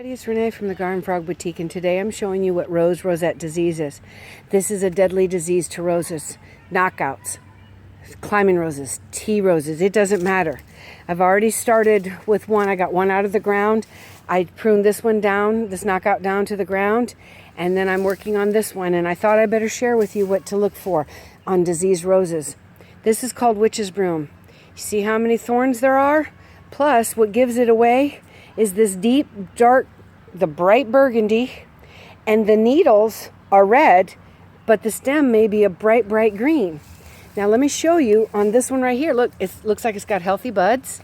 It's Renee from the Garden Frog Boutique, and today I'm showing you what Rosette disease is. This is a deadly disease to roses, knockouts, climbing roses, tea roses, it doesn't matter. I've already started with one. I got one out of the ground. I pruned this one down, this knockout down to the ground, and then I'm working on this one, and I thought I better share with you what to look for on diseased roses. This is called witch's broom. You see how many thorns there are? Plus, what gives it away is this deep, dark, the bright burgundy, and the needles are red, but the stem may be a bright, bright green. Now let me show you on this one right here. Look, it looks like it's got healthy buds,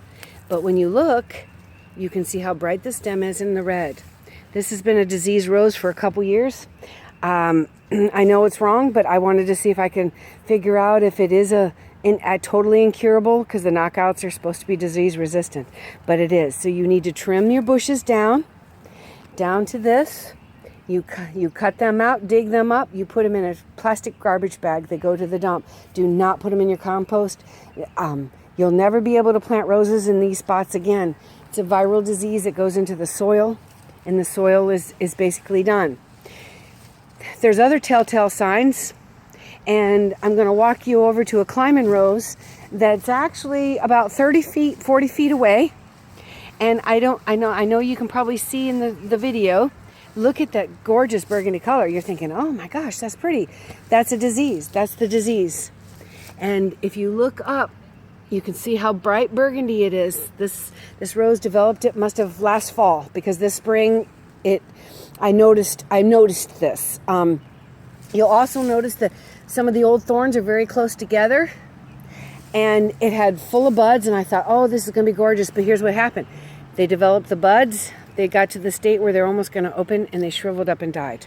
but when you look, you can see how bright the stem is in the red. This has been a diseased rose for a couple years. I know it's wrong, but I wanted to see if I can figure out if it is totally incurable, because the knockouts are supposed to be disease resistant, but it is. So you need to trim your bushes down to this. You cut them out, dig them up, you put them in a plastic garbage bag. They go to the dump. Do not put them in your compost. You'll never be able to plant roses in these spots again. It's a viral disease that goes into the soil, and the soil is basically done. There's other telltale signs, and I'm going to walk you over to a climbing rose that's actually about 30 feet, 40 feet away. And I know you can probably see in the video. Look at that gorgeous burgundy color. You're thinking, oh my gosh, that's pretty. That's a disease. That's the disease. And if you look up, you can see how bright burgundy it is. This rose developed, it must have last fall, because this spring I noticed this. You'll also notice that some of the old thorns are very close together, and it had full of buds, and I thought, oh, this is going to be gorgeous. But here's what happened. They developed the buds. They got to the state where they're almost going to open, and they shriveled up and died.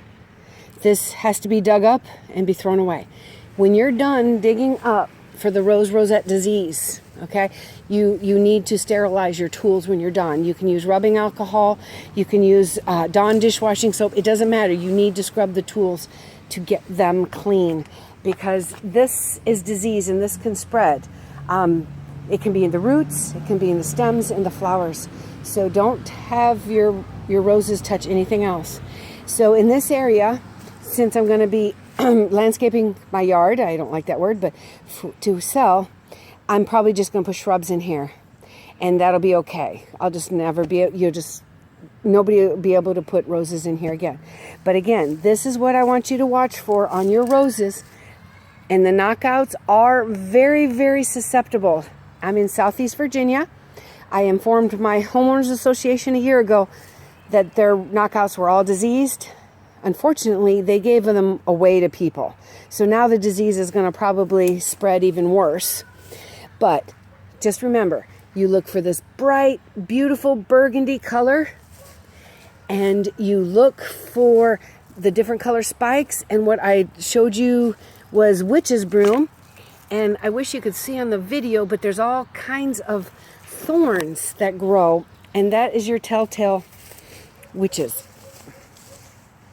This has to be dug up and be thrown away. When you're done digging up for the Rosette disease, okay, you need to sterilize your tools when you're done. You can use rubbing alcohol. You can use Dawn dishwashing soap. It doesn't matter. You need to scrub the tools to get them clean, because this is disease and this can spread. It can be in the roots, it can be in the stems and the flowers. So don't have your roses touch anything else. So in this area, since I'm going to be landscaping my yard, I don't like that word, but to sell, I'm probably just going to put shrubs in here, and that'll be okay. I'll just never be, nobody will be able to put roses in here again. But again, this is what I want you to watch for on your roses. And the knockouts are very, very susceptible. I'm in Southeast Virginia. I informed my homeowners association a year ago that their knockouts were all diseased. Unfortunately, they gave them away to people. So now the disease is going to probably spread even worse. But just remember, you look for this bright, beautiful burgundy color, and you look for the different color spikes. And what I showed you was witch's broom. And I wish you could see on the video, but there's all kinds of thorns that grow, and that is your telltale witches.